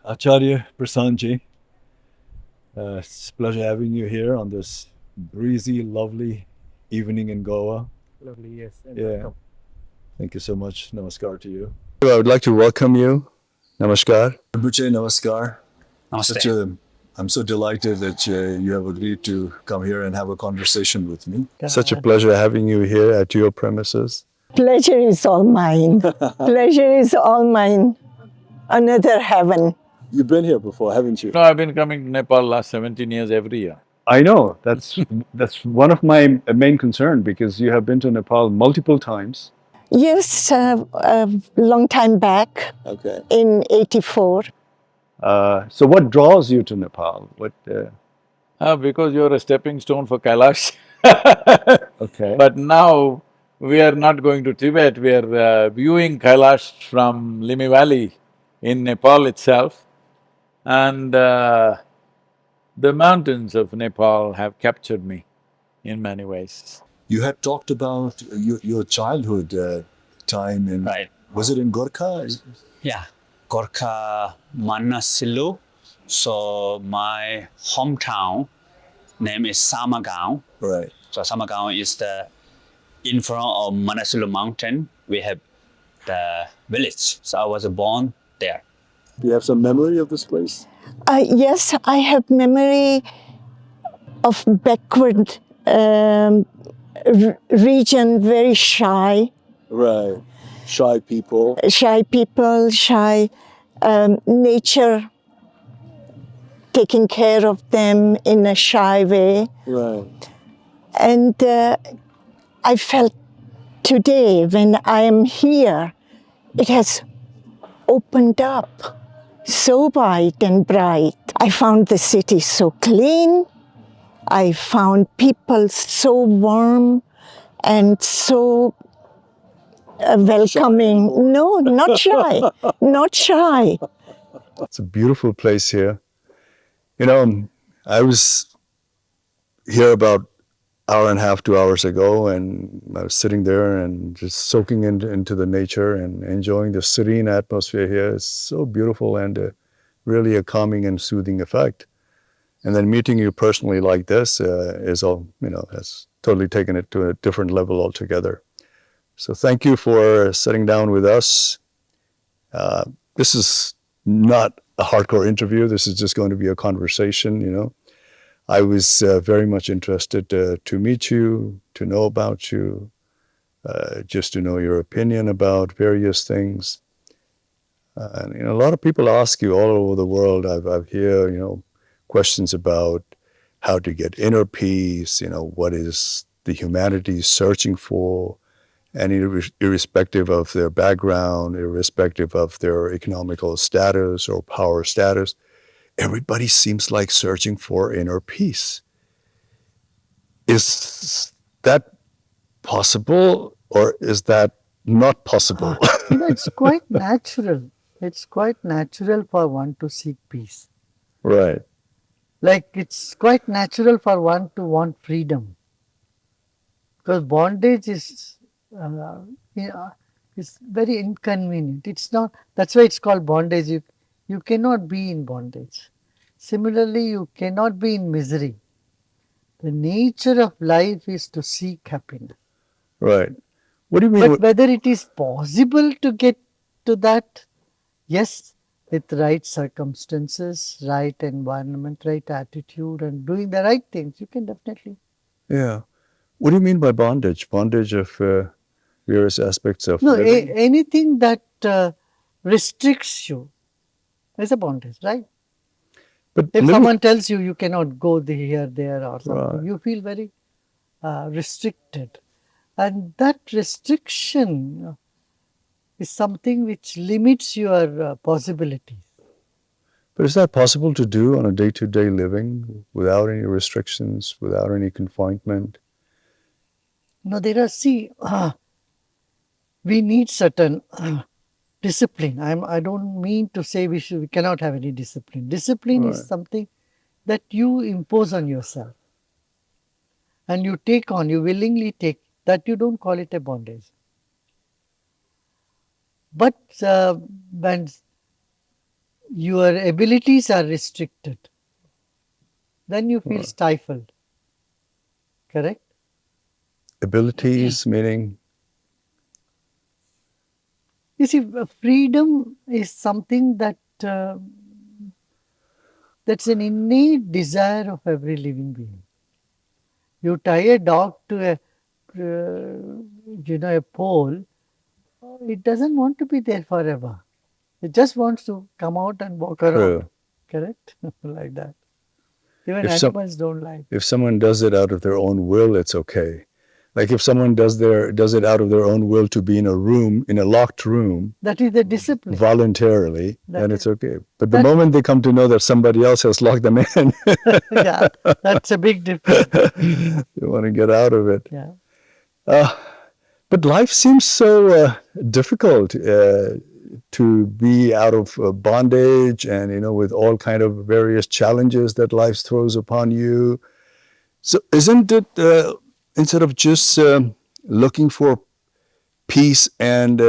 Acharya Prashant. It's a pleasure having you here on this breezy, lovely evening in Goa. Lovely, yes. Yeah. Welcome. Thank you so much. Namaskar to you. I would like to welcome you. Namaskar. Rinpoche, namaskar. Namaste. I'm so delighted that you have agreed to come here and have a conversation with me. Such a pleasure having you here at your premises. Pleasure is all mine. Pleasure is all mine. Another heaven. You've been here before, haven't you? No, I've been coming to Nepal last 17 years every year. I know. That's one of my main concern because you have been to Nepal multiple times. Yes, a long time back Okay. in '84. So what draws you to Nepal? Because you're a stepping stone for Kailash. Okay. But now, we are not going to Tibet, we are viewing Kailash from Limi Valley in Nepal itself. And the mountains of Nepal have captured me in many ways. You had talked about your childhood time in… Right. Was it in Gorkha? Yeah, Gorkha Manasilu. So my hometown name is Samagaon. Right. So Samagaon is in front of Manasilu mountain. We have the village. So I was born there. Do you have some memory of this place? Yes, I have memory of backward region, very shy. Right. Shy people. Shy people, shy nature, taking care of them in a shy way. Right. And I felt today when I am here, it has opened up so wide and bright. I found the city so clean. I found people so warm and so welcoming. Shy. No, not shy, not shy. It's a beautiful place here. You know, I was here about hour and a half, 2 hours ago, and I was sitting there and just soaking into the nature and enjoying the serene atmosphere here. It's so beautiful and really a calming and soothing effect. And then meeting you personally like this is all, has totally taken it to a different level altogether. So thank you for sitting down with us. This is not a hardcore interview. This is just going to be a conversation, I was very much interested to meet you, to know about you, just to know your opinion about various things. And a lot of people ask you all over the world. I've heard questions about how to get inner peace. What is the humanity searching for, and irrespective of their background, irrespective of their economical status or power status. Everybody seems like searching for inner peace. Is that possible, or is that not possible? It's quite natural. It's quite natural for one to seek peace. Right. Like it's quite natural for one to want freedom. Because bondage is very inconvenient. It's not. That's why it's called bondage. You cannot be in bondage. Similarly, you cannot be in misery. The nature of life is to seek happiness. Right. What do you mean? But whether it is possible to get to that, yes, with right circumstances, right environment, right attitude, and doing the right things, you can definitely. Yeah. What do you mean by bondage? Bondage of various aspects of living? Anything that restricts you is a bondage, right? But if someone tells you cannot go here, there, or something, Right. you feel very restricted. And that restriction is something which limits your possibilities. But is that possible to do on a day-to-day living without any restrictions, without any confinement? No, we need certain discipline. I don't mean to say we cannot have any discipline. Discipline Right. is something that you impose on yourself. And you take on, you willingly take, that you don't call it a bondage. But when your abilities are restricted. Then you feel stifled. Correct? Abilities meaning? You see, freedom is something that that's an innate desire of every living being. You tie a dog to a pole, it doesn't want to be there forever. It just wants to come out and walk around. True. Correct? Like that. Even If some- animals don't like. If someone does it out of their own will, it's okay. Like if someone does it out of their own will to be in a room, in a locked room, That is the discipline. voluntarily, That then is- it's okay. But the moment they come to know that somebody else has locked them in, Yeah, that's a big difference. they want to get out of it. Yeah. But life seems so difficult to be out of bondage and, with all kind of various challenges that life throws upon you. So isn't it, instead of just looking for peace and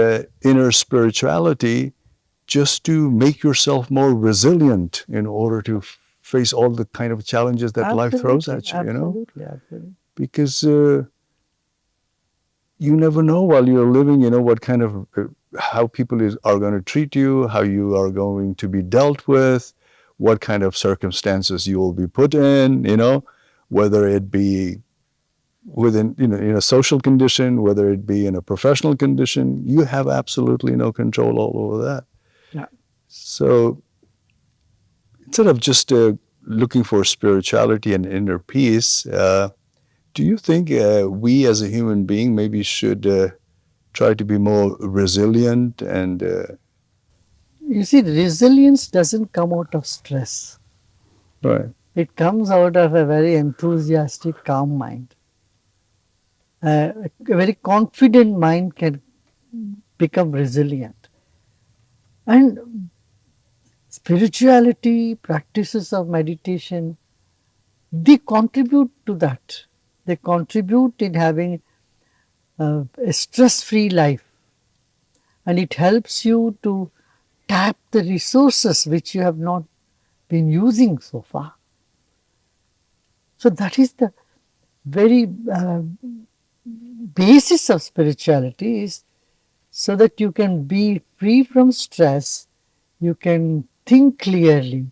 inner spirituality, just to make yourself more resilient in order to face all the kind of challenges that life throws at you, Absolutely. Because you never know while you're living, what kind of, how people are going to treat you, how you are going to be dealt with, what kind of circumstances you will be put in, whether it be within, in a social condition, whether it be in a professional condition, you have absolutely no control over that. Yeah. So instead of just looking for spirituality and inner peace, do you think we as a human being maybe should try to be more resilient and You see, resilience doesn't come out of stress. right? It comes out of a very enthusiastic, calm mind. A very confident mind can become resilient. And spirituality, practices of meditation, they contribute to that. They contribute in having a stress-free life. And it helps you to tap the resources which you have not been using so far. So that is the very basis of spirituality, is so that you can be free from stress, you can think clearly,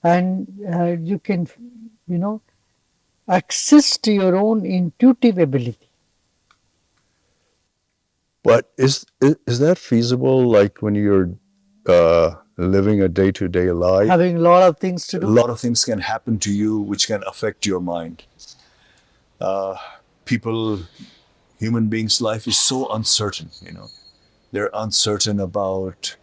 and you can, access to your own intuitive ability. But is that feasible? Like when you're living a day-to-day life, Having a lot of things to a do. lot of things can happen to you which can affect your mind. Human beings' life is so uncertain. They're uncertain about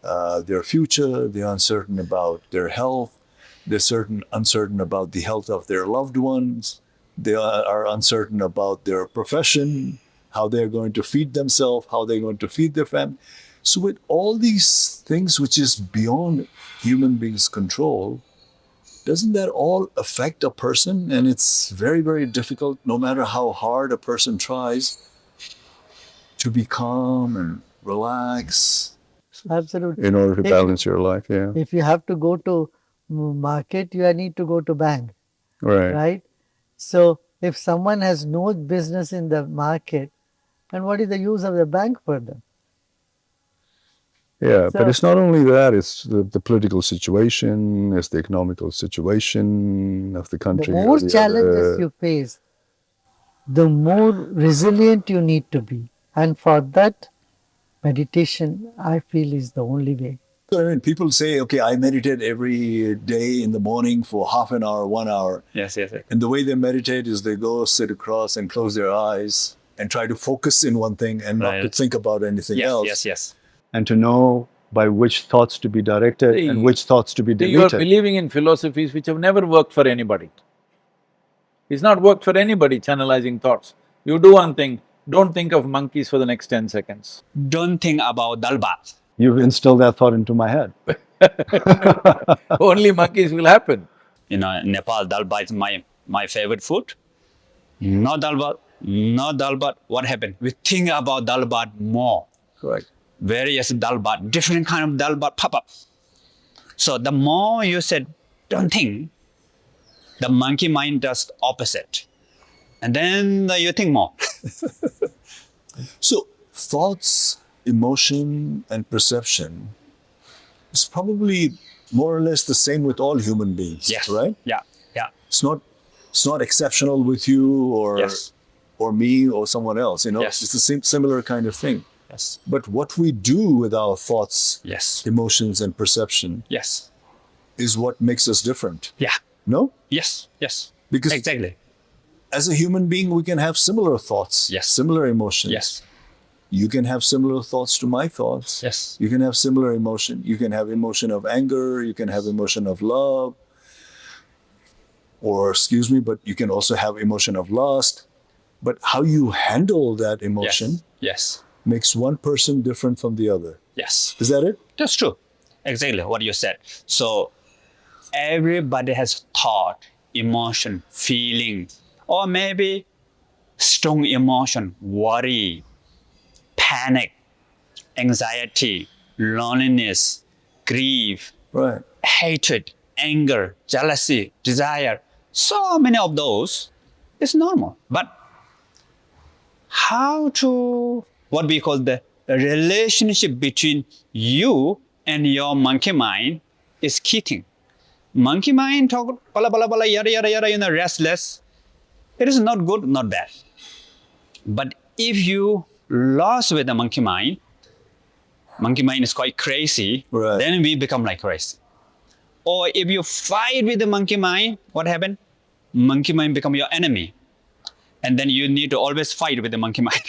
their future. They're uncertain about their health. They're uncertain about the health of their loved ones. They are uncertain about their profession, how they're going to feed themselves, how they're going to feed their family. So with all these things which is beyond human beings' control, doesn't that all affect a person? And it's very, very difficult, no matter how hard a person tries, to be calm and relax Absolutely. in order to balance your life. Yeah. If you have to go to market, you need to go to bank, Right. right? So if someone has no business in the market, then what is the use of the bank for them? Yeah, So- but it's not only that, it's the political situation, it's the economical situation of the The country. more or the challenges other. you face, the more resilient you need to be. And for that, meditation, I feel, is the only way. I mean, people say, okay, I meditate every day in the morning for half an hour, 1 hour. Yes. And the way they meditate is they go sit across and close their eyes and try to focus in one thing and not to Right. think about anything else. Yes. And to know by which thoughts to be directed and which thoughts to be See, you are deleted. believing in philosophies which have never worked for anybody. It's not worked for anybody, channelizing thoughts. You do one thing, don't think of monkeys for the next 10 seconds. Don't think about dal bhat. You've instilled that thought into my head. Only monkeys will happen. Nepal, dal bhat is my favorite food. No dal bhat. What happened? We think about dal bhat more. Correct. Various dal bhat, different kind of dal bhat pop up. So the more you said, don't think, the monkey mind does the opposite. And then you think more. So thoughts, emotion, and perception is probably more or less the same with all human beings, Yes. right? Yeah. Yeah. It's not exceptional with you or Yes. or me or someone else. Yes. It's the same similar kind of thing. Yes. But what we do with our thoughts, Yes. emotions, and perception Yes. is what makes us different. Yeah. No? Yes. Yes. Because Exactly. as a human being, we can have similar thoughts, Yes. similar emotions. Yes. You can have similar thoughts to my thoughts. Yes. You can have similar emotion. You can have emotion of anger. You can have emotion of love. Or, but you can also have emotion of lust. But how you handle that emotion Yes. makes one person different from the other. Yes. Is that it? That's true. Exactly what you said. So everybody has thought, emotion, feeling, or maybe strong emotion, worry, panic, anxiety, loneliness, grief, Right. hatred, anger, jealousy, desire. So many of those is normal. But how to, what we call the relationship between you and your monkey mind is key thing. Monkey mind talk, bala, bala, bala, yada, yada, yada, restless. It is not good, not bad. But if you lost with the monkey mind is quite crazy, Right. then we become like crazy. Or if you fight with the monkey mind, what happened? Monkey mind become your enemy. And then you need to always fight with the monkey mind.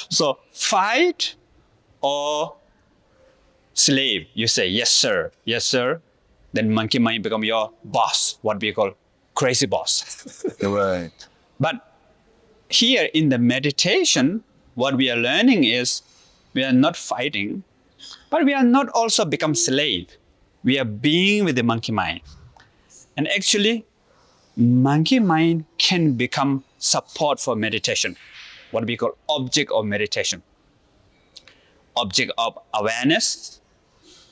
So fight or slave. You say, yes, sir. Yes, sir. Then monkey mind become your boss, what we call crazy boss. Right. But here in the meditation, what we are learning is we are not fighting, but we are not also become slave. We are being with the monkey mind. And actually, monkey mind can become support for meditation, what we call object of meditation. Object of awareness,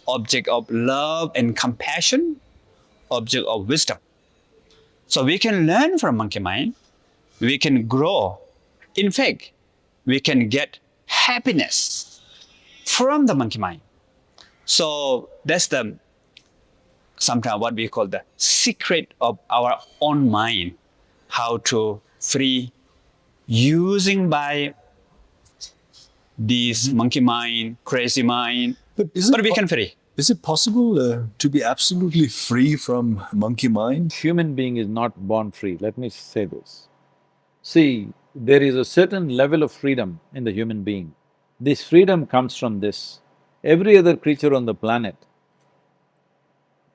object of love and compassion, object of wisdom. So we can learn from monkey mind, we can grow. In fact, we can get happiness from the monkey mind. So that's the sometimes what we call the secret of our own mind, how to free using by these monkey mind, crazy mind, But we can free. Is it possible to be absolutely free from monkey mind? Human being is not born free, let me say this. See, there is a certain level of freedom in the human being. This freedom comes from this. Every other creature on the planet,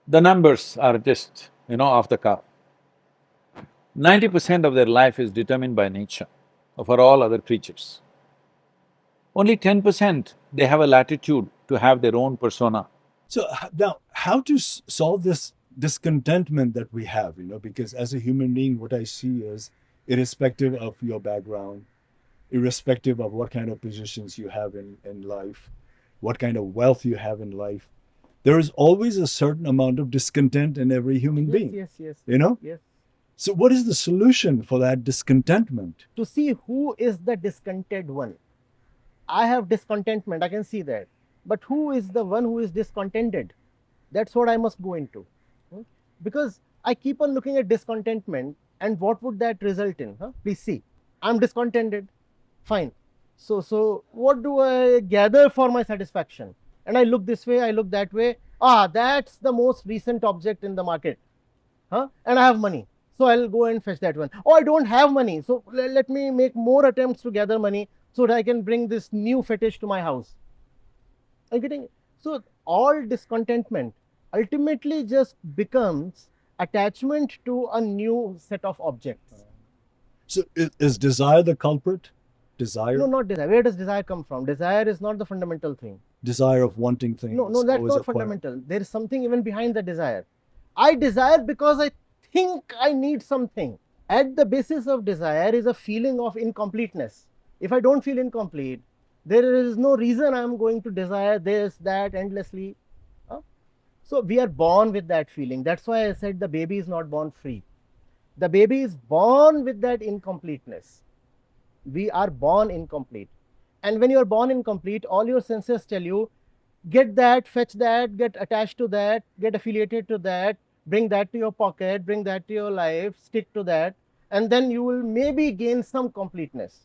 the numbers are just, off the cuff. 90% of their life is determined by nature, for all other creatures. Only 10% they have a latitude to have their own persona. So now, how to solve this discontentment that we have, because as a human being, what I see is, irrespective of your background, irrespective of what kind of positions you have in life, what kind of wealth you have in life, there is always a certain amount of discontent in every human being. Yes. Yes. So what is the solution for that discontentment? To see who is the discontented one. I have discontentment, I can see that. But who is the one who is discontented? That's what I must go into. Because I keep on looking at discontentment, and what would that result in? Please see. I'm discontented. Fine. So what do I gather for my satisfaction? And I look this way, I look that way. That's the most recent object in the market. And I have money. So I'll go and fetch that one. I don't have money. So let me make more attempts to gather money so that I can bring this new fetish to my house. Are you getting it? So all discontentment ultimately just becomes attachment to a new set of objects. So is desire the culprit? Desire? No, not desire. Where does desire come from? Desire is not the fundamental thing. Desire of wanting things. No, that's not fundamental. There is something even behind the desire. I desire because I think I need something. At the basis of desire is a feeling of incompleteness. If I don't feel incomplete, there is no reason I am going to desire this, that endlessly. So we are born with that feeling. That's why I said the baby is not born free. The baby is born with that incompleteness. We are born incomplete. And when you are born incomplete, all your senses tell you, get that, fetch that, get attached to that, get affiliated to that, bring that to your pocket, bring that to your life, stick to that, and then you will maybe gain some completeness.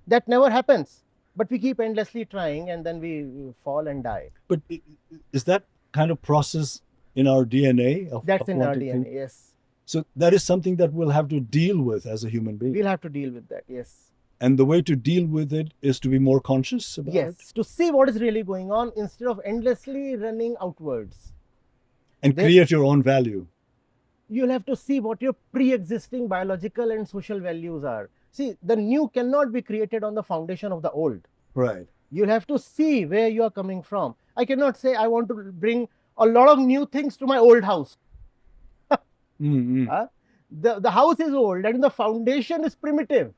That never happens. But we keep endlessly trying, and then we fall and die. But is that kind of process in our DNA? That's in our wanting DNA, things? yes. So that is something that we'll have to deal with as a human being. We'll have to deal with that, yes. And the way to deal with it is to be more conscious about it. Yes, to see what is really going on instead of endlessly running outwards. And There- create your own value. You'll have to see what your pre-existing biological and social values are. See, the new cannot be created on the foundation of the old. Right. You'll have to see where you are coming from. I cannot say I want to bring a lot of new things to my old house. Mm-hmm. The house is old and the foundation is primitive.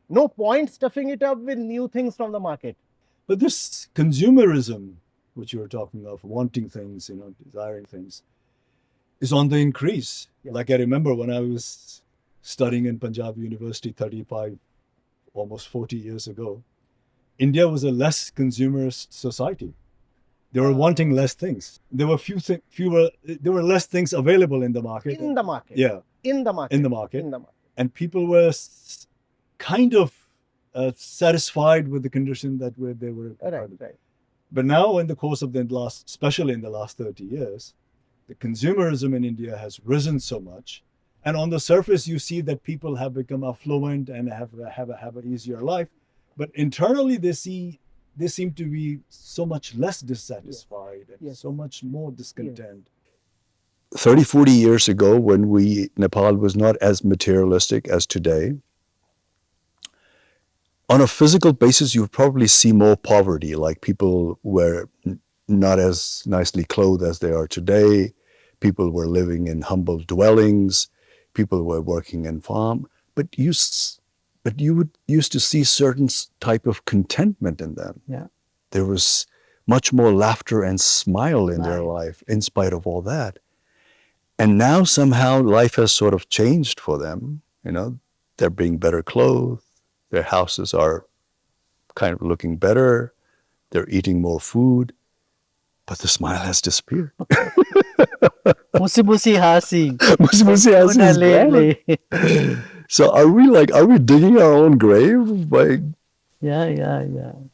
No point stuffing it up with new things from the market. But this consumerism, which you were talking of, wanting things, desiring things, is on the increase. Yeah. Like I remember when I was studying in Punjab University 35, almost 40 years ago, India was a less consumerist society. They were wanting less things. There were there were less things available in the market. In the market. Yeah. In the market. In the market. In the market. And people were kind of satisfied with the condition that they were. Right. But now, in the course of especially in the last 30 years, the consumerism in India has risen so much, and on the surface, you see that people have become affluent and have an easier life, but internally, they seem to be so much less dissatisfied and so much more discontent. 30, 40 years ago, when Nepal was not as materialistic as today, on a physical basis, you would probably see more poverty, like people were not as nicely clothed as they are today. People were living in humble dwellings. People were working in farm. But you used to see certain type of contentment in them. Yeah. There was much more laughter and smile in their life, in spite of all that. And now somehow life has sort of changed for them. They're being better clothed. Their houses are kind of looking better. They're eating more food, but the smile has disappeared. Musi musi hasi. Musi musi hasi is Lele. So are we digging our own grave by? Yeah. And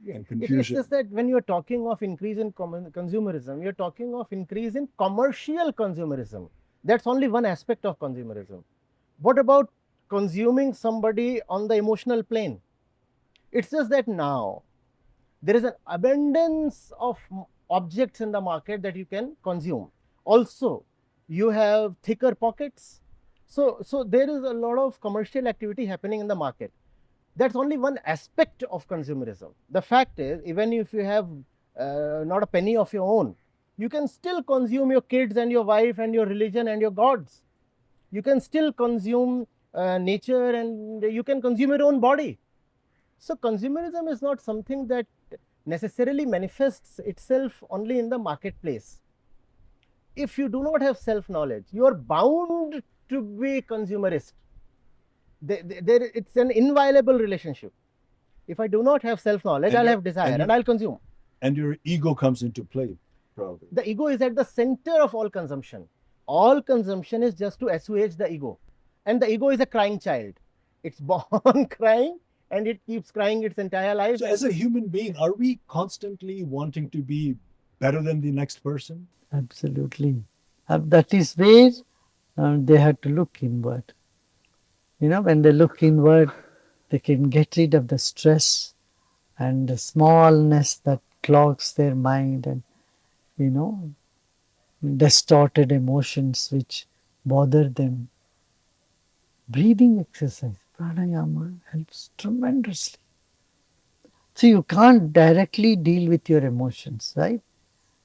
It's confusion. just that when you're talking of increase in consumerism, you're talking of increase in commercial consumerism. That's only one aspect of consumerism. What about consuming somebody on the emotional plane? It's just that now there is an abundance of objects in the market that you can consume. Also, you have thicker pockets. So there is a lot of commercial activity happening in the market. That's only one aspect of consumerism. The fact is, even if you have not a penny of your own, you can still consume your kids and your wife and your religion and your gods. You can still consume nature, and you can consume your own body. So consumerism is not something that necessarily manifests itself only in the marketplace. If you do not have self-knowledge, you are bound to be consumerist. It's an inviolable relationship. If I do not have self-knowledge, I'll have desire and I'll consume. And your ego comes into play, probably. The ego is at the center of all consumption. All consumption is just to assuage the ego. And the ego is a crying child. It's born crying and it keeps crying its entire life. So as a human being, are we constantly wanting to be better than the next person? Absolutely. That is where they have to look inward. When they look inward, they can get rid of the stress and the smallness that clogs their mind and, distorted emotions which bother them. Breathing exercise, pranayama, helps tremendously. So you can't directly deal with your emotions, right?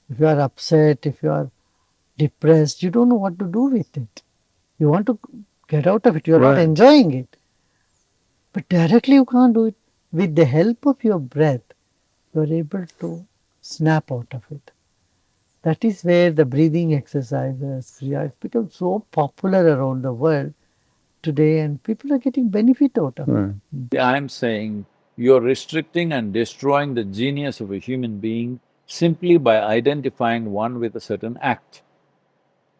If you are upset, if you are depressed, you don't know what to do with it. You want to get out of it, you are not enjoying it. But directly you can't do it. With the help of your breath, you are able to snap out of it. That is where the breathing exercises, it's become so popular around the world today, and people are getting benefit out of it. Right. I'm saying you're restricting and destroying the genius of a human being simply by identifying one with a certain act.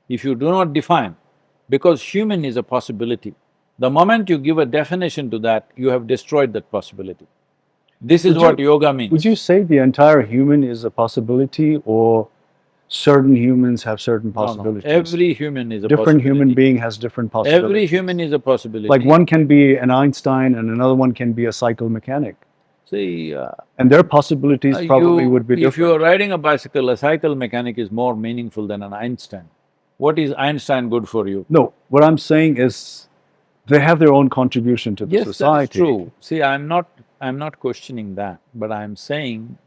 If you do not define, because human is a possibility, the moment you give a definition to that, you have destroyed that possibility. This is what yoga means. Would you say the entire human is a possibility, or certain humans have certain No, no. possibilities? Every human is a Different possibility. human being has different possibilities. Every human is a possibility. Like one can be an Einstein and another one can be a cycle mechanic. See, And their possibilities probably would be different. if you're riding a bicycle, a cycle mechanic is more meaningful than an Einstein. What is Einstein good for you? No, what I'm saying is they have their own contribution to the Yes, society. that's true. See, I'm not questioning that, but I'm saying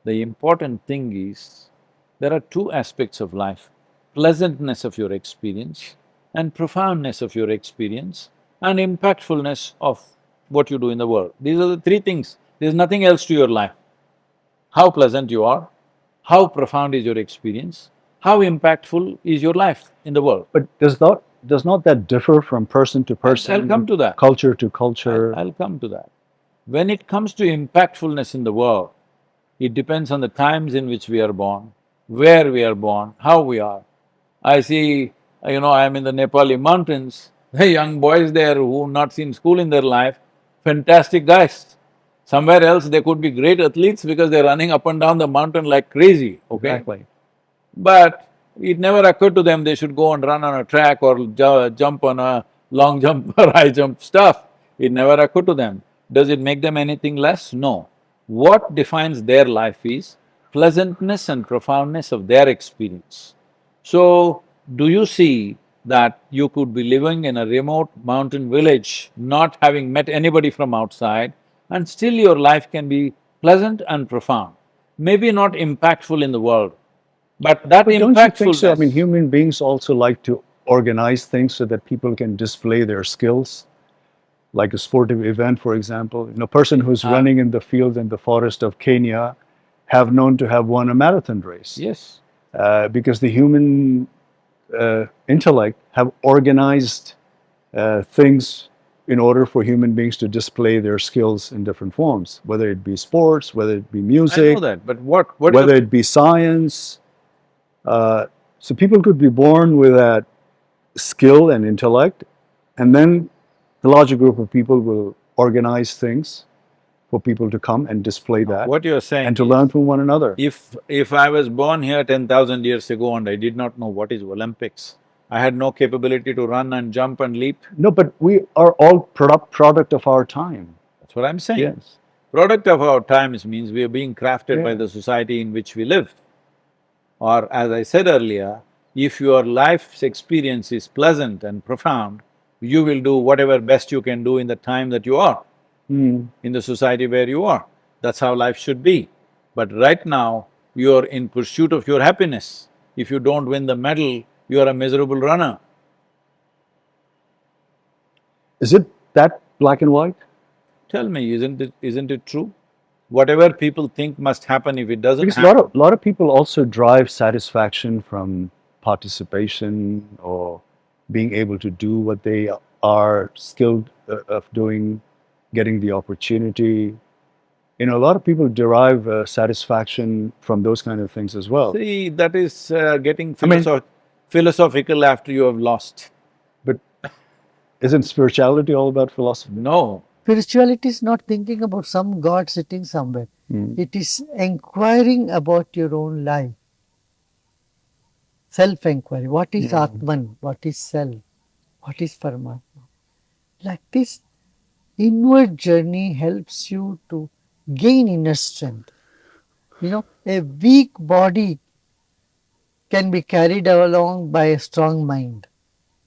the important thing is there are two aspects of life: pleasantness of your experience and profoundness of your experience and impactfulness of what you do in the world. These are the three things. There's nothing else to your life. How pleasant you are, how profound is your experience, how impactful is your life in the world. But does not that differ from person to person? I'll come to that. Culture to culture? I'll come to that. When it comes to impactfulness in the world, it depends on the times in which we are born, where we are born, how we are. I see, I'm in the Nepali mountains, the young boys there who've not seen school in their life, fantastic guys. Somewhere else they could be great athletes because they're running up and down the mountain like crazy, okay? Exactly. But it never occurred to them they should go and run on a track or jump on a long jump or high jump stuff. It never occurred to them. Does it make them anything less? No. What defines their life is pleasantness and profoundness of their experience. So, do you see that you could be living in a remote mountain village, not having met anybody from outside, and still your life can be pleasant and profound? Maybe not impactful in the world, but that But don't you think so? I impactfulness… mean, human beings also like to organize things so that people can display their skills. Like a sportive event, for example. A person who's running in the field in the forest of Kenya have known to have won a marathon race. Yes. Because the human intellect have organized things in order for human beings to display their skills in different forms, whether it be sports, whether it be music, I know that, but what… whether it be science. So people could be born with that skill and intellect, and then the larger group of people will organize things for people to come and display that. What you're saying and to learn from one another. If I was born here 10,000 years ago and I did not know what is Olympics, I had no capability to run and jump and leap. No, but we are all product of our time. That's what I'm saying. Yes. Product of our times means we are being crafted by the society in which we live. Or as I said earlier, if your life's experience is pleasant and profound, you will do whatever best you can do in the time that you are, in the society where you are. That's how life should be. But right now, you're in pursuit of your happiness. If you don't win the medal, you are a miserable runner. Is it that black and white? Tell me, isn't it true? Whatever people think must happen, if it doesn't Because happen… a lot of people also drive satisfaction from participation or being able to do what they are skilled of doing, getting the opportunity. A lot of people derive satisfaction from those kind of things as well. See, that is getting philosophical after you have lost. But isn't spirituality all about philosophy? No. Spirituality is not thinking about some God sitting somewhere. It is inquiring about your own life. Self-inquiry. What is Atman? What is Self? What is Paramatma? Like this inward journey helps you to gain inner strength. A weak body can be carried along by a strong mind,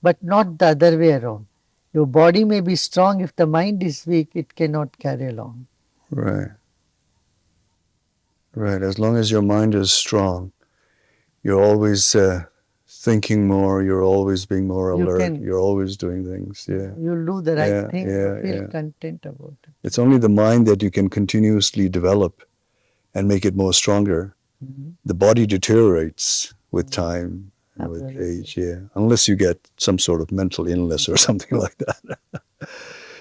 but not the other way around. Your body may be strong, if the mind is weak, it cannot carry along. Right. Right. As long as your mind is strong, you're always thinking more, you're always being more alert, you're always doing things, You'll do the right thing, you feel content about it. It's only the mind that you can continuously develop and make it more stronger. the body deteriorates with time and with Absolutely. age, yeah, unless you get some sort of mental illness or something like that.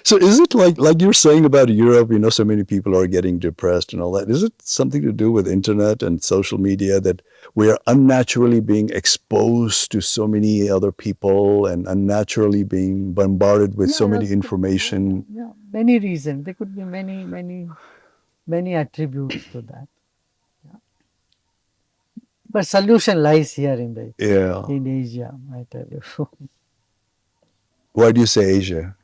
So is it like you're saying about Europe, so many people are getting depressed and all that. Is it something to do with internet and social media that we are unnaturally being exposed to so many other people and unnaturally being bombarded with so many information? Yeah, many reasons. There could be many attributes to that. Yeah. But solution lies here Yeah. in Asia, I tell you. Why do you say Asia?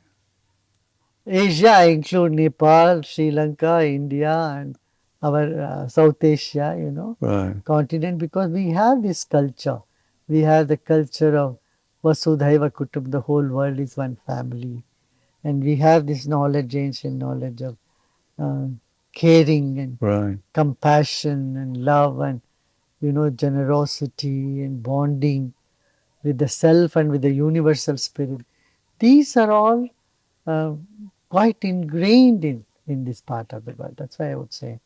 Asia, I include Nepal, Sri Lanka, India, and our South Asia, Right. continent, because we have this culture. We have the culture of Vasudhaiva Kutum, the whole world is one family. And we have this knowledge, ancient knowledge of uh, caring and Right. compassion and love and, generosity and bonding with the self and with the universal spirit. These are all uh, quite ingrained in this part of the world. That's why I would say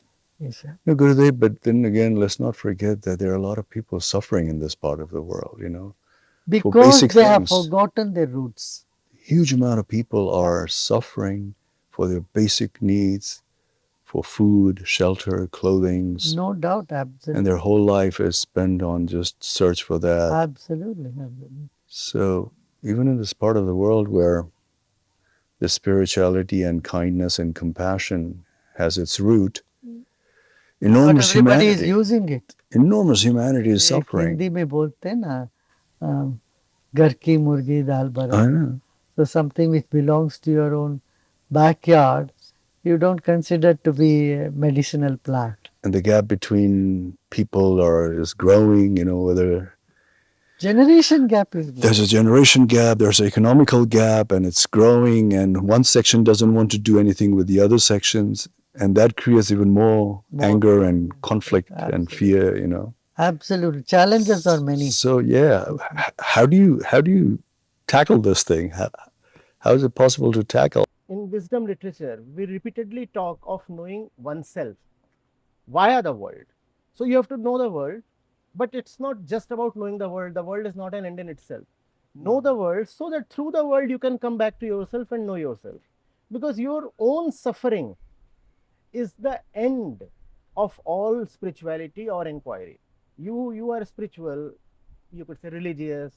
Asia. No, Gurudev, but then again, let's not forget that there are a lot of people suffering in this part of the world, for Because basic they have things. forgotten their roots. Huge amount of people are suffering for their basic needs, for food, shelter, clothing, No doubt, absolutely. and their whole life is spent on just search for that. Absolutely. So even in this part of the world where the spirituality and kindness and compassion has its root, enormous But everybody humanity, is using it. enormous humanity is एक suffering. Hindi में बोलते हैं ना, घर की मुर्गी दाल I बराबर. know. So something which belongs to your own backyard, you don't consider to be a medicinal plant. And the gap between people is growing, whether Generation gap is growing. there's a generation gap, there's an economical gap, and it's growing, and one section doesn't want to do anything with the other sections, and that creates even more anger and conflict and fear. Absolutely. Challenges are many. So yeah, how do you tackle this thing? How is it possible to tackle? In wisdom literature, we repeatedly talk of knowing oneself via the world. So you have to know the world, but it's not just about knowing the world. The world is not an end in itself. Know the world so that through the world you can come back to yourself and know yourself. Because your own suffering is the end of all spirituality or inquiry. You are spiritual, you could say religious,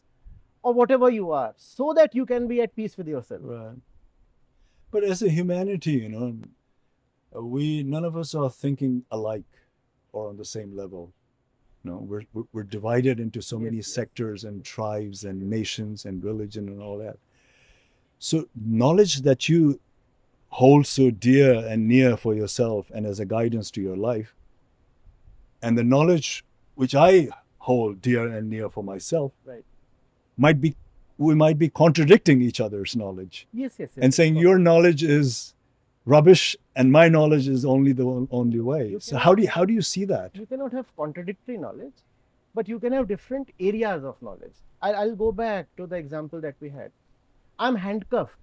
or whatever you are, so that you can be at peace with yourself. Right. But as a humanity, none of us are thinking alike or on the same level. We're divided into so many sectors and tribes and nations and religion and all that. So knowledge that you hold so dear and near for yourself and as a guidance to your life, and the knowledge which I hold dear and near for myself, Right. we might be contradicting each other's knowledge. Yes. And saying your knowledge is rubbish and my knowledge is only the only way. So how do you see that? You cannot have contradictory knowledge, but you can have different areas of knowledge. I'll go back to the example that we had. I'm handcuffed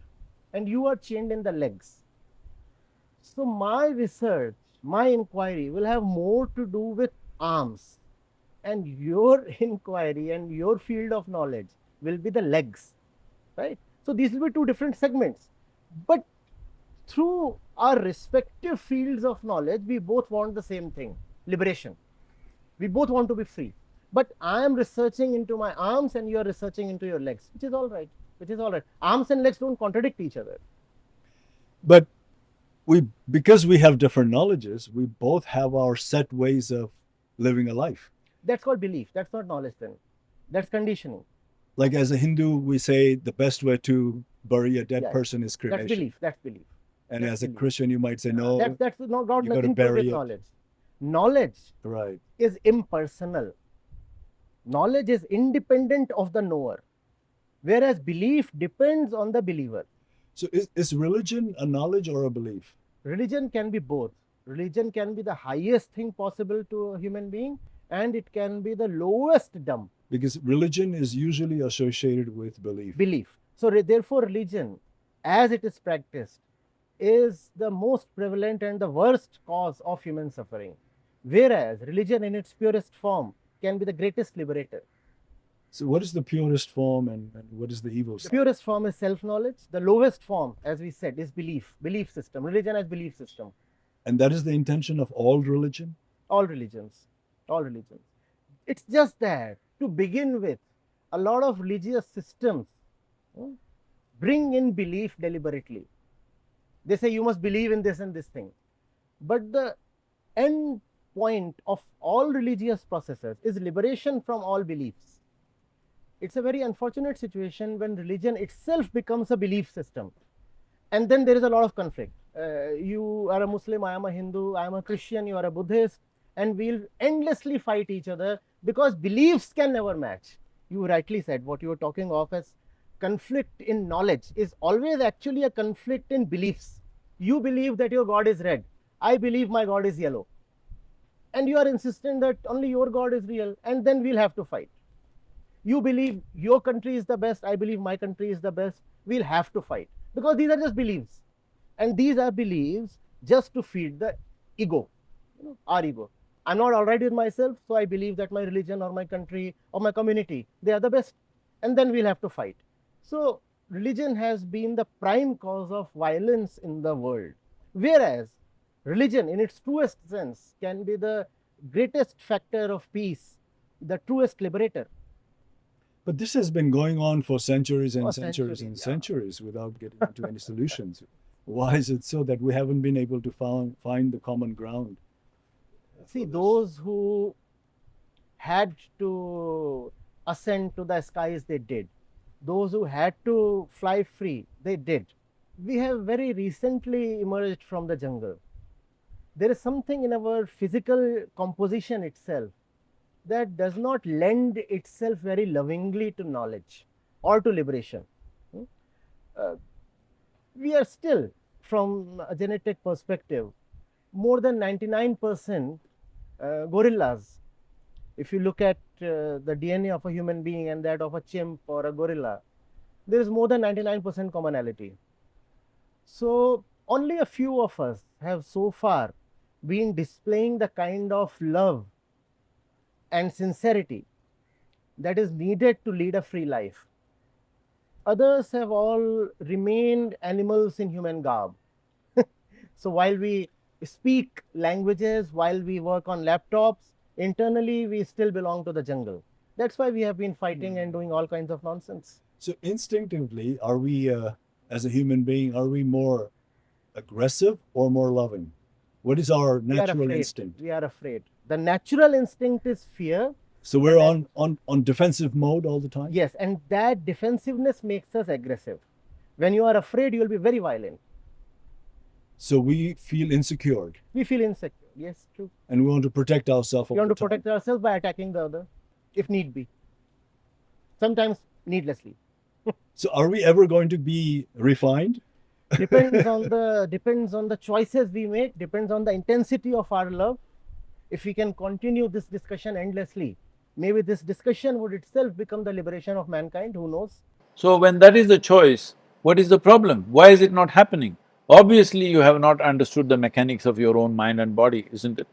and you are chained in the legs. So my research, my inquiry will have more to do with arms, and your inquiry and your field of knowledge will be the legs, right? So these will be two different segments, but through our respective fields of knowledge, we both want the same thing: liberation. We both want to be free. But I am researching into my arms and you are researching into your legs, which is all right. Arms and legs don't contradict each other. But because we have different knowledges, we both have our set ways of living a life. That's called belief. That's not knowledge then. That's conditioning. Like as a Hindu, we say the best way to bury a dead person is cremation. That's belief. And as a Christian, you might say, no, that's not you got to nothing to do bury with it. knowledge. Knowledge Right. is impersonal. Knowledge is independent of the knower, whereas belief depends on the believer. So is religion a knowledge or a belief? Religion can be both. Religion can be the highest thing possible to a human being, and it can be the lowest dump. Because religion is usually associated with belief. So therefore religion, as it is practiced, is the most prevalent and the worst cause of human suffering. Whereas religion in its purest form can be the greatest liberator. So what is the purest form and what is the evil The side? purest form is self-knowledge. The lowest form, as we said, is belief system. Religion as belief system. And that is the intention of all religion? All religions. All religions. It's just that, to begin with, a lot of religious systems bring in belief deliberately. They say you must believe in this and this thing. But the end point of all religious processes is liberation from all beliefs. It's a very unfortunate situation when religion itself becomes a belief system. And then there is a lot of conflict. You are a Muslim, I am a Hindu, I am a Christian, you are a Buddhist, and we'll endlessly fight each other because beliefs can never match. You rightly said what you were talking of as conflict in knowledge is always actually a conflict in beliefs. You believe that your God is red, I believe my God is yellow, and you are insisting that only your God is real, and then we'll have to fight. You believe your country is the best, I believe my country is the best, we'll have to fight because these are just beliefs, and these are beliefs just to feed the ego, our ego. I'm not all right with myself, so I believe that my religion or my country or my community, they are the best, and then we'll have to fight. So religion has been the prime cause of violence in the world, whereas religion in its truest sense can be the greatest factor of peace, the truest liberator. But this has been going on for centuries and For centuries centuries, and yeah. centuries without getting into any solutions. Why is it so that we haven't been able to find the common ground? See, those who had to ascend to the skies, they did. Those who had to fly free, they did. We have very recently emerged from the jungle. There is something in our physical composition itself that does not lend itself very lovingly to knowledge or to liberation. We are still, from a genetic perspective, more than 99% gorillas. If you look at the DNA of a human being and that of a chimp or a gorilla, there is more than 99% commonality. So only a few of us have so far been displaying the kind of love and sincerity that is needed to lead a free life. Others have all remained animals in human garb. So while we speak languages, while we work on laptops, internally we still belong to the jungle. That's why we have been fighting and doing all kinds of nonsense. So instinctively, are we, as a human being, are we more aggressive or more loving? What is our natural instinct? We are afraid. The natural instinct is fear. So we're on defensive mode all the time? Yes, and that defensiveness makes us aggressive. When you are afraid, you will be very violent. So we feel insecure. We feel insecure. Yes, true. And we want to protect ourselves. We want to protect ourselves by attacking the other, if need be. Sometimes needlessly. So are we ever going to be refined? Depends on the choices we make, depends on the intensity of our love. If we can continue this discussion endlessly, maybe this discussion would itself become the liberation of mankind, who knows? So when that is the choice, what is the problem? Why is it not happening? Obviously, you have not understood the mechanics of your own mind and body, isn't it?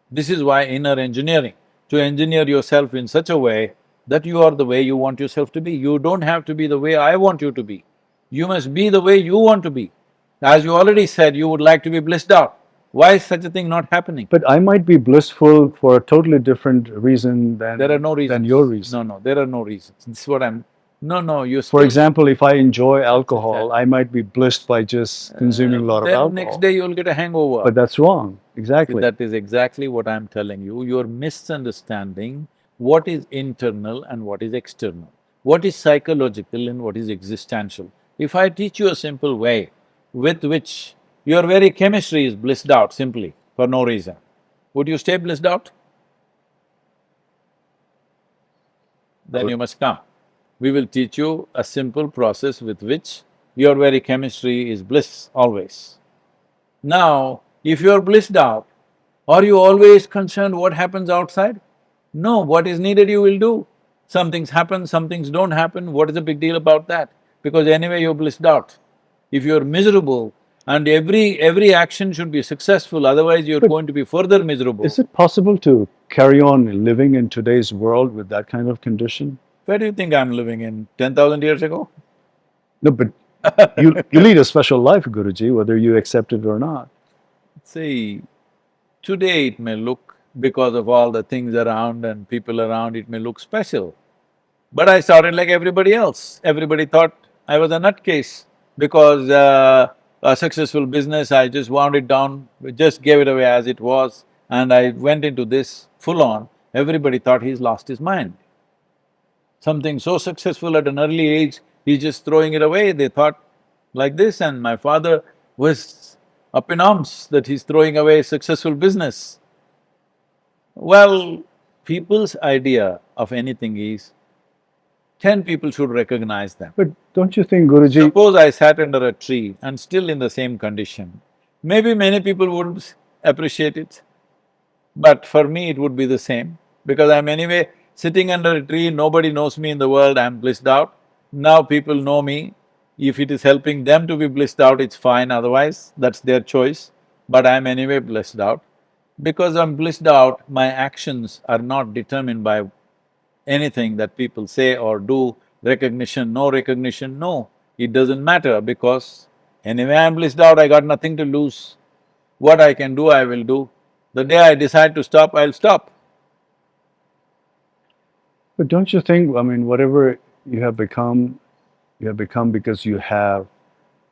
This is why inner engineering, to engineer yourself in such a way that you are the way you want yourself to be. You don't have to be the way I want you to be. You must be the way you want to be. As you already said, you would like to be blissed out. Why is such a thing not happening? But I might be blissful for a totally different reason than There are no reasons. than your reason. No, there are no reasons. This is what I'm… No, you For example, if I enjoy alcohol, I might be blissed by just consuming a lot of then alcohol. next day you'll get a hangover. But that's wrong. Exactly. That is exactly what I'm telling you. You're misunderstanding what is internal and what is external, what is psychological and what is existential. If I teach you a simple way with which your very chemistry is blissed out simply for no reason, would you stay blissed out? Then you must come. We will teach you a simple process with which your very chemistry is bliss always. Now, if you're blissed out, are you always concerned what happens outside? No, what is needed you will do. Some things happen, some things don't happen, what is the big deal about that? Because anyway you're blissed out. If you're miserable And every action should be successful, otherwise you're But going to be further miserable. is it possible to carry on living in today's world with that kind of condition? Where do you think I'm living in? 10,000 years ago? No, but you lead a special life, Guruji, whether you accept it or not. See, today it may look, because of all the things around and people around, it may look special. But I started like everybody else. Everybody thought I was a nutcase because a successful business, I just wound it down, just gave it away as it was, and I went into this full on. Everybody thought he's lost his mind. Something so successful at an early age, he's just throwing it away. They thought like this, and my father was up in arms that he's throwing away successful business. Well, people's idea of anything is, 10 people should recognize them. But don't you think, Guruji, Suppose I sat under a tree and still in the same condition, maybe many people would appreciate it, but for me it would be the same, because I'm anyway sitting under a tree, nobody knows me in the world, I'm blissed out. Now people know me, if it is helping them to be blissed out, it's fine, otherwise that's their choice, but I'm anyway blissed out. Because I'm blissed out, my actions are not determined by anything that people say or do, recognition, no, it doesn't matter because anyway I'm blissed out, I got nothing to lose. What I can do, I will do. The day I decide to stop, I'll stop. but don't you think, I mean, whatever you have become because you have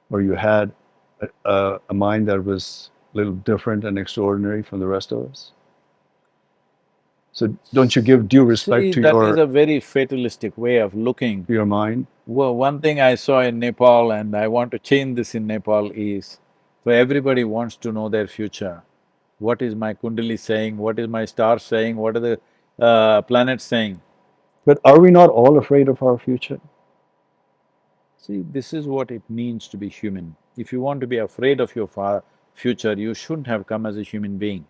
or you had a mind that was a little different and extraordinary from the rest of us? So don't you give due respect See, to that is a very fatalistic way of looking. your mind? Well, one thing I saw in Nepal and I want to change this in Nepal is, for everybody wants to know their future. What is my kundali saying? What is my star saying? What are the planets saying? But are we not all afraid of our future? See, this is what it means to be human. If you want to be afraid of your future, you shouldn't have come as a human being.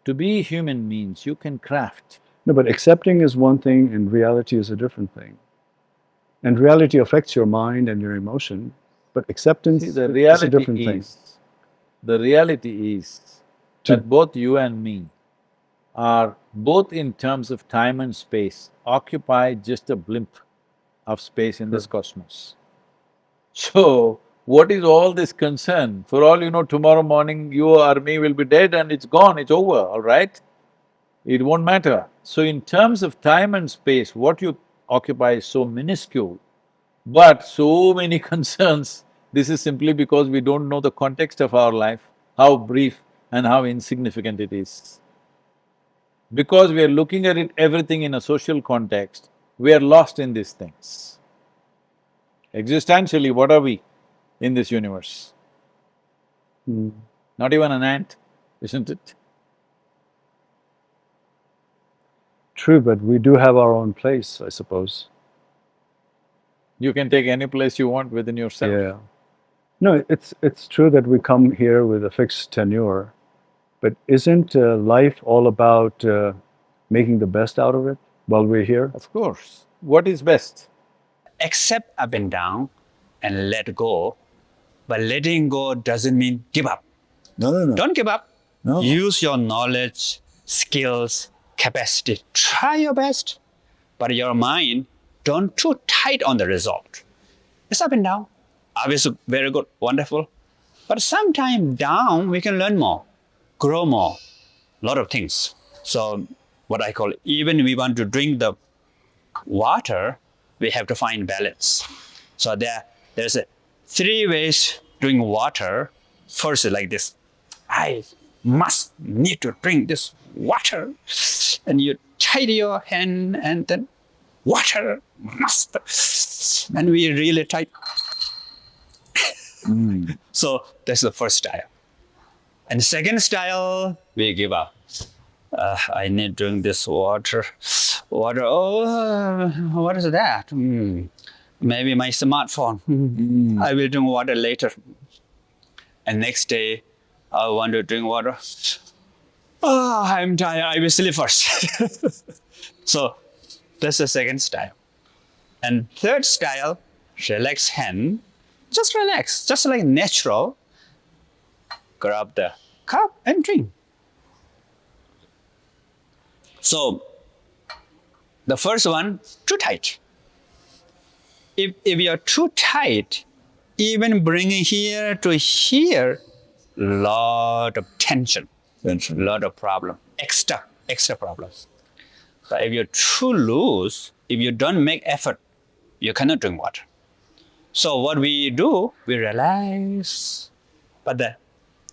To be human means you can craft. No, but accepting is one thing and reality is a different thing. And reality affects your mind and your emotion, but acceptance See, the is a reality different thing. is that both you and me are, both in terms of time and space, occupy just a blimp of space in this cosmos. So, what is all this concern? For all you know, tomorrow morning you or me will be dead and it's gone, it's over, all right? It won't matter. So in terms of time and space, what you occupy is so minuscule, but so many concerns. This is simply because we don't know the context of our life, how brief and how insignificant it is. Because we are looking at it, everything in a social context, we are lost in these things. Existentially, what are we in this universe? Not even an ant, isn't it? True, but we do have our own place, I suppose. You can take any place you want within yourself. Yeah. No, it's true that we come here with a fixed tenure, but isn't life all about making the best out of it while we're here? Of course. What is best? Accept up and down and let go. But letting go doesn't mean give up. No. Don't give up. No. Use your knowledge, skills, capacity. Try your best. But your mind, don't too tight on the result. It's up and down. Obviously, very good, wonderful. But sometime down, we can learn more, grow more, lot of things. So what I call, even we want to drink the water, we have to find balance. So there's three ways drink water. First is like this. I need to drink this water. And you tidy your hand and then water must. And we really tight. So that's the first style. And the second style, we give up. I need to drink this water. Water, what is that? Maybe my smartphone. I will drink water later. And next day, I want to drink water. I'm tired, I will sleep first. So that's the second style. And third style, relax hand. Just relax, just like natural. grab the cup and drink. So the first one, too tight. If you're too tight, even bringing here to here, lot of tension, lot of problem, extra problems. But if you're too loose, if you don't make effort, you cannot drink water. So what we do, we relax, but the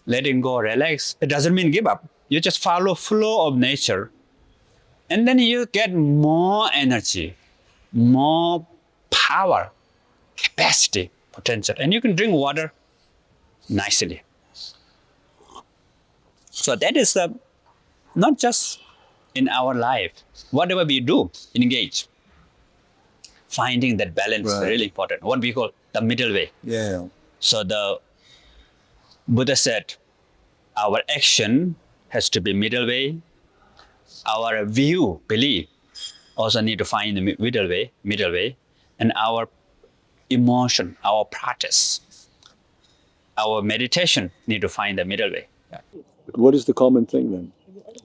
letting go, relax, it doesn't mean give up. You just follow flow of nature. And then you get more energy, more power, capacity, potential. And you can drink water nicely. So that is not just in our life. Whatever we do, engage. Finding that balance is really important. What we call the middle way. Yeah. So the Buddha said, our action has to be middle way. Our view, belief, also need to find the middle way. And our emotion, our practice, our meditation need to find the middle way. Yeah. But what is the common thing then?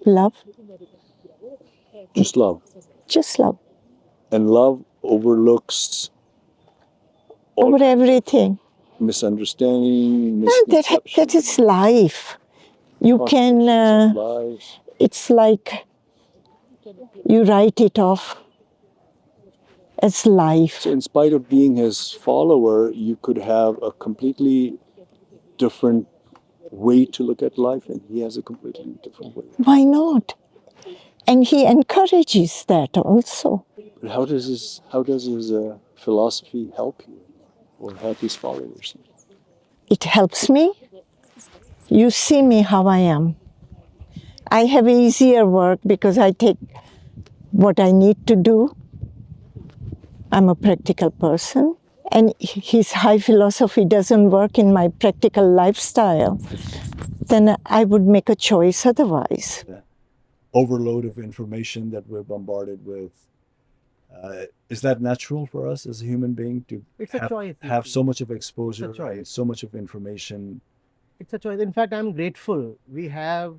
Love, Just love. just love. And love overlooks all Over everything. misunderstanding, That misconceptions, is life. You can, lies. it's like you write it off as life. So in spite of being his follower, you could have a completely different way to look at life, and he has a completely different way. Why not? And he encourages that also. But how does his philosophy help you or help his followers? It helps me. You see me how I am. I have easier work because I take what I need to do. I'm a practical person. And his high philosophy doesn't work in my practical lifestyle, then I would make a choice otherwise. The overload of information that we're bombarded with. Is that natural for us as a human being to It's a choice. have so much of exposure, It's a choice. and so much of information? It's a choice. In fact, I'm grateful we have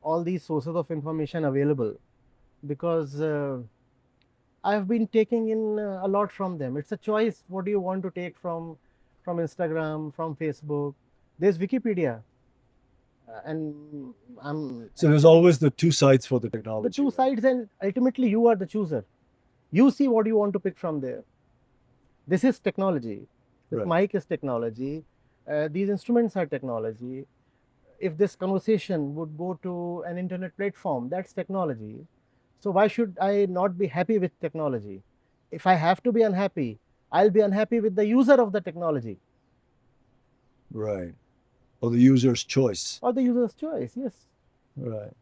all these sources of information available, because I've been taking in a lot from them. It's a choice. What do you want to take from Instagram, from Facebook? There's Wikipedia, and I'm So there's always the two sides for the the technology. two sides, and ultimately you are the chooser. You see what you want to pick from there. This is technology. This Right. mic is technology. These instruments are technology. If this conversation would go to an internet platform, that's technology. So why should I not be happy with technology? If I have to be unhappy, I'll be unhappy with the user of the technology Right. Or the user's choice. or the user's choice. Yes. Right.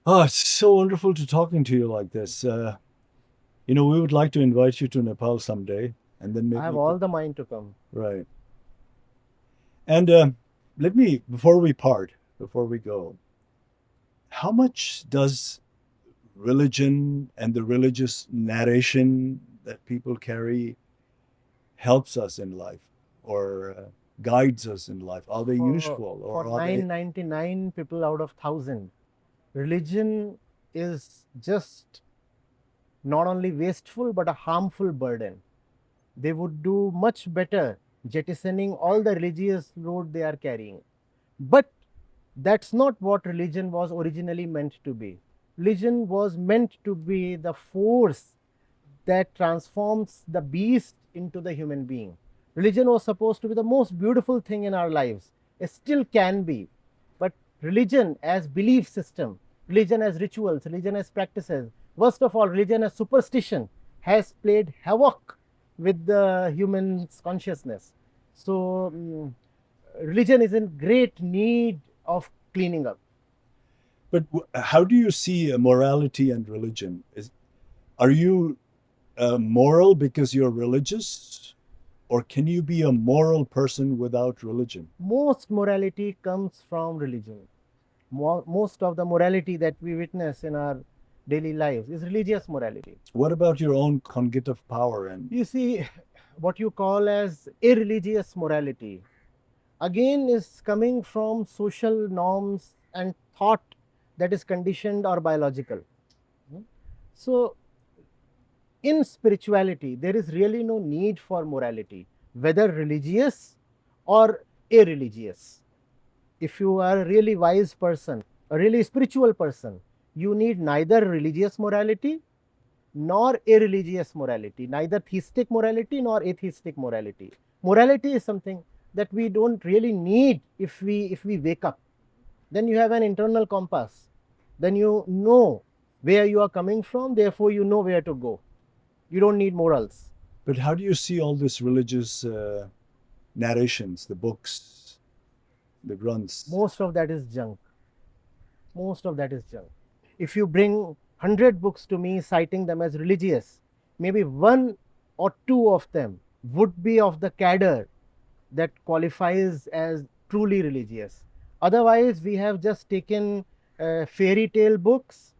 Oh, it's so wonderful to talking to you like this. We would like to invite you to Nepal someday, and then maybe I have all the mind to come. right. And let me, before we go, how much does religion and the religious narration that people carry helps us in life, or guides us in life? Are they useful, or For are they? 999 people out of 1,000, religion is just not only wasteful but a harmful burden. They would do much better jettisoning all the religious load they are carrying. But that's not what religion was originally meant to be. Religion was meant to be the force that transforms the beast into the human being. Religion was supposed to be the most beautiful thing in our lives. It still can be. But religion as belief system, religion as rituals, religion as practices, worst of all, religion as superstition, has played havoc with the human's consciousness. So religion is in great need of cleaning up. But how do you see morality and religion? Are you moral because you're religious, or can you be a moral person without religion? Most morality comes from religion. Most of the morality that we witness in our daily lives is religious morality. What about your own cognitive power? And You see, what you call as irreligious morality again is coming from social norms and thought that is conditioned or biological. So, in spirituality, there is really no need for morality, whether religious or irreligious. If you are a really wise person, a really spiritual person, you need neither religious morality nor irreligious morality, neither theistic morality nor atheistic morality. Morality is something that we don't really need if we wake up. Then you have an internal compass. Then you know where you are coming from, therefore you know where to go. You don't need morals. But how do you see all this religious narrations, the books, the grunts? Most of that is junk. Most of that is junk. If you bring 100 books to me citing them as religious, maybe one or two of them would be of the cadre that qualifies as truly religious. Otherwise, we have just taken fairy tale books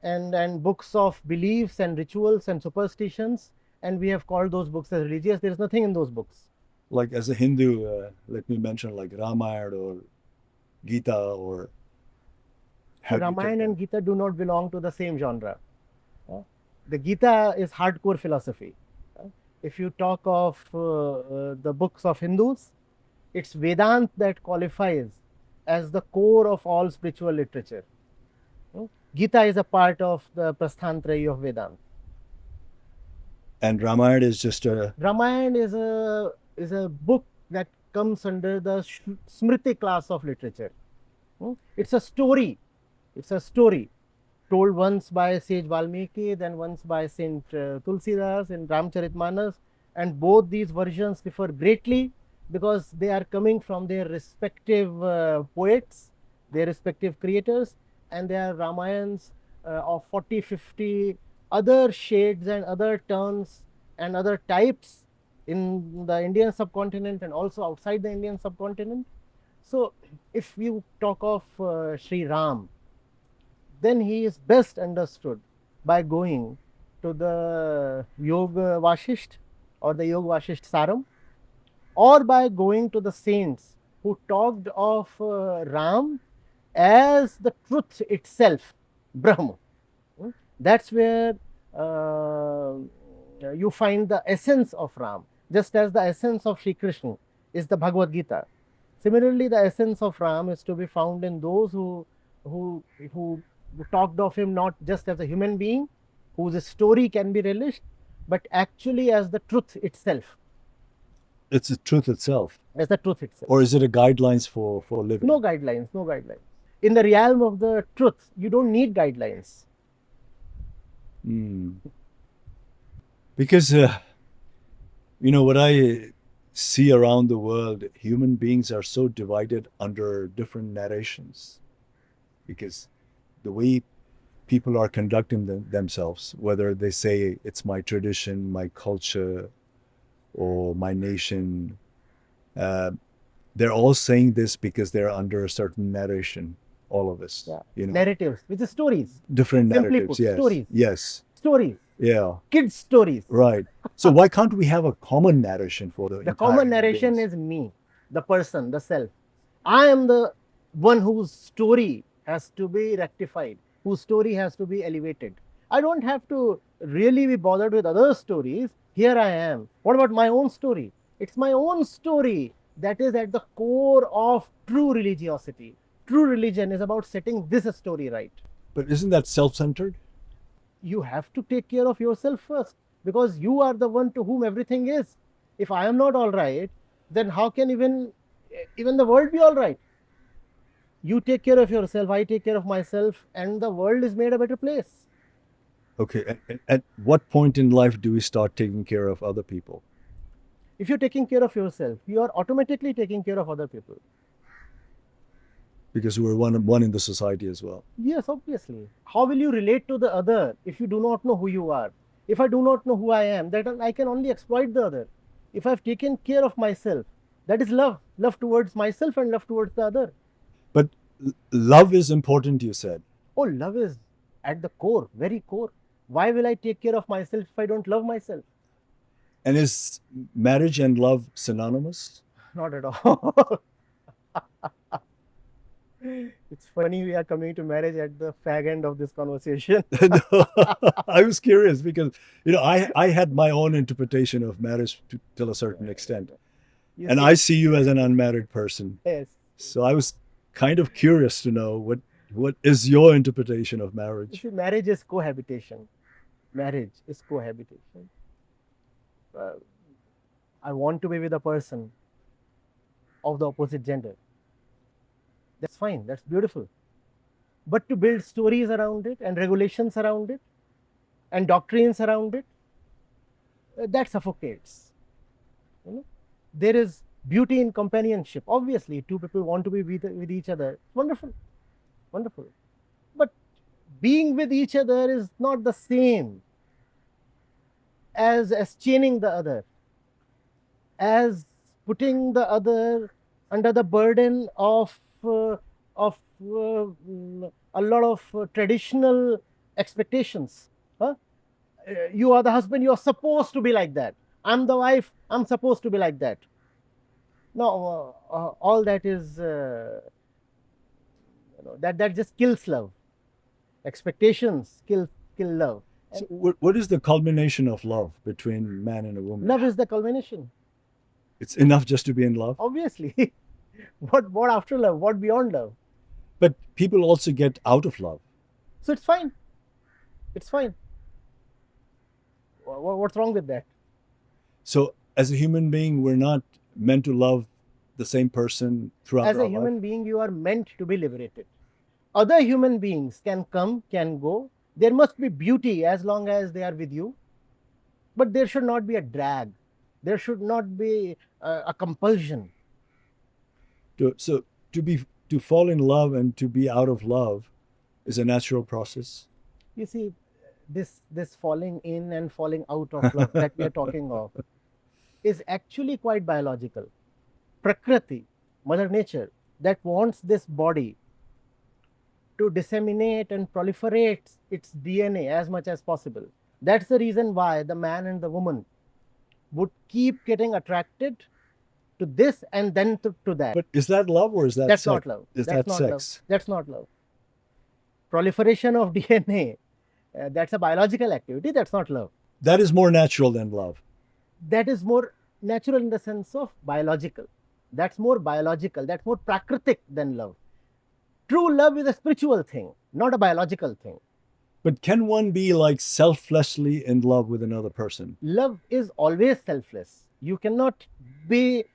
and books of beliefs and rituals and superstitions, and we have called those books as religious. There is nothing in those books. Like as a Hindu, let me mention like Ramayana or Gita or Ramayana and Gita do not belong to the same genre. The Gita is hardcore philosophy. If you talk of the books of Hindus, it's Vedanta that qualifies as the core of all spiritual literature. Gita is a part of the Prasthantrayi of Vedanta. And Ramayana is just a... Ramayana is a book that comes under the Smriti class of literature. It's a story. It's a story told once by sage Valmiki, then once by Saint Tulsidas in Ramcharitmanas, and both these versions differ greatly because they are coming from their respective poets, their respective creators, and they are Ramayans of 40, 50 other shades and other turns and other types in the Indian subcontinent and also outside the Indian subcontinent. So, if you talk of Sri Ram, then he is best understood by going to the Yoga Vashisht or the Yoga Vashisht Saram, or by going to the saints who talked of Ram as the truth itself, Brahma. That's where you find the essence of Ram, just as the essence of Sri Krishna is the Bhagavad Gita. Similarly, the essence of Ram is to be found in those who talked of him not just as a human being whose story can be relished, but actually as the truth itself. It's the truth itself. As the truth itself. Or is it a guidelines for living? No guidelines, no guidelines. In the realm of the truth, you don't need guidelines. Because, what I see around the world, human beings are so divided under different narrations. Because the way people are conducting themselves, whether they say it's my tradition, my culture, or my nation, they're all saying this because they're under a certain narration, all of us. Yeah. Narratives, which is stories. Different Simply narratives, put, yes. Stories. Yes. Stories. Yeah. Kids' stories. Right. So why can't we have a common narration for the common narration beings? is me, the person, the self. I am the one whose story has to be rectified, whose story has to be elevated. I don't have to really be bothered with other stories. Here I am. What about my own story? It's my own story that is at the core of true religiosity. True religion is about setting this story right. But isn't that self-centered? You have to take care of yourself first, because you are the one to whom everything is. If I am not all right, then how can even the world be all right? You take care of yourself, I take care of myself, and the world is made a better place. Okay. At what point in life do we start taking care of other people? If you're taking care of yourself, you are automatically taking care of other people. Because we're one in the society as well. Yes, obviously. How will you relate to the other if you do not know who you are? If I do not know who I am, then I can only exploit the other. If I've taken care of myself, that is love. Love towards myself and love towards the other. But love is important, you said. Oh, love is at the core, very core. Why will I take care of myself if I don't love myself? And is marriage and love synonymous? Not at all. It's funny we are coming to marriage at the fag end of this conversation. No, I was curious because I had my own interpretation of marriage till a certain extent, You and see, I see you as an unmarried person. yes. So I was kind of curious to know what is your interpretation of You marriage. see, marriage is cohabitation. Marriage is cohabitation. Uh, I want to be with a person of the opposite gender. That's fine. That's beautiful. But to build stories around it and regulations around it and doctrines around it, that suffocates. You know, there is beauty in companionship. Obviously, two people want to be with each other. Wonderful, wonderful. But being with each other is not the same as chaining the other, as putting the other under the burden of a lot of traditional expectations. Huh? You are the husband, you are supposed to be like that. I'm the wife, I'm supposed to be like that. No, all that is that just kills love. Expectations kill love. So what is the culmination of love between man and a woman? Love is the culmination. It's enough just to be in love. Obviously, what after love? What beyond love? But people also get out of love. So it's fine. It's fine. What's wrong with that? So as a human being, we're not meant to love the same person throughout As our a human life. being, you are meant to be liberated. Other human beings can come, can go. There must be beauty as long as they are with you. But there should not be a drag. There should not be a compulsion. So to fall in love and to be out of love is a natural process. You see, this falling in and falling out of love that we are talking of is actually quite biological. Prakriti, Mother Nature, that wants this body to disseminate and proliferate its DNA as much as possible. That's the reason why the man and the woman would keep getting attracted to this and then to that. But is that love or is that That's sex? not love. Is That's that not sex? love. That's not love. Proliferation of DNA, that's a biological activity. That's not love. That is more natural than love. That is more natural in the sense of biological. That's more biological. That's more prakritic than love. True love is a spiritual thing, not a biological thing. But can one be like selflessly in love with another person? Love is always selfless. You cannot be,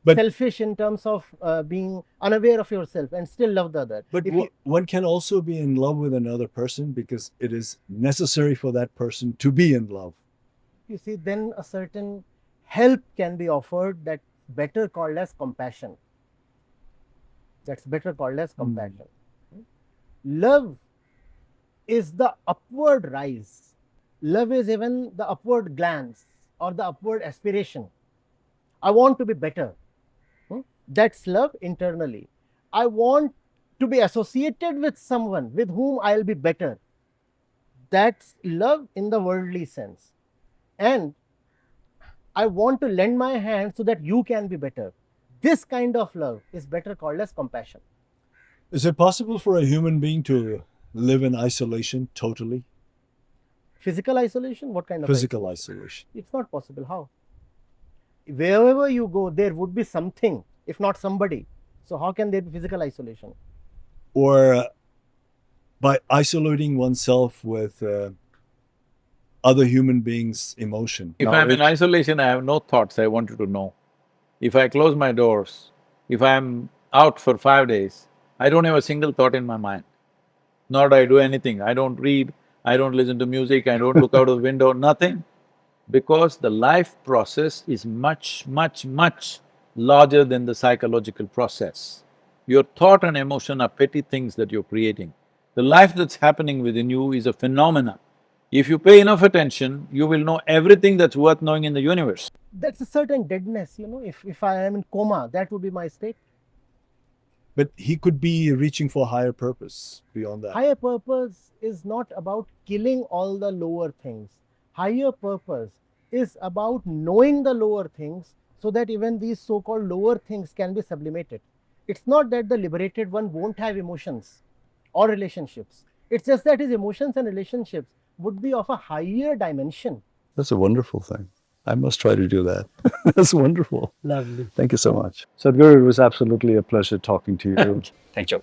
But selfish in terms of being unaware of yourself and still love the other. but one can also be in love with another person because it is necessary for that person to be in love. You see, then a certain help can be offered that's better called as compassion. That's better called as compassion. Love is the upward rise. Love is even the upward glance or the upward aspiration. I want to be better. That's love internally. I want to be associated with someone with whom I'll be better. That's love in the worldly sense. And I want to lend my hand so that you can be better. This kind of love is better called as compassion. Is it possible for a human being to live in isolation totally? Physical isolation? What kind of Physical isolation. It's not possible. How? Wherever you go, there would be something, if not somebody. So how can there be physical isolation? Or by isolating oneself with other human beings' emotion. If I'm in isolation, I have no thoughts, I want you to know. If I close my doors, if I'm out for 5 days, I don't have a single thought in my mind, nor do I do anything. I don't read, I don't listen to music, I don't look out of the window, nothing. Because the life process is much, much, much larger than the psychological process. Your thought and emotion are petty things that you're creating. The life that's happening within you is a phenomena. If you pay enough attention, you will know everything that's worth knowing in the universe. That's a certain deadness, if I am in coma, that would be my state. But he could be reaching for a higher purpose beyond that. Higher purpose is not about killing all the lower things. Higher purpose is about knowing the lower things so that even these so-called lower things can be sublimated. It's not that the liberated one won't have emotions or relationships. It's just that his emotions and relationships would be of a higher dimension. That's a wonderful thing. I must try to do that. That's wonderful. Lovely. Thank you so much. Sadhguru, it was absolutely a pleasure talking to you. Thank you.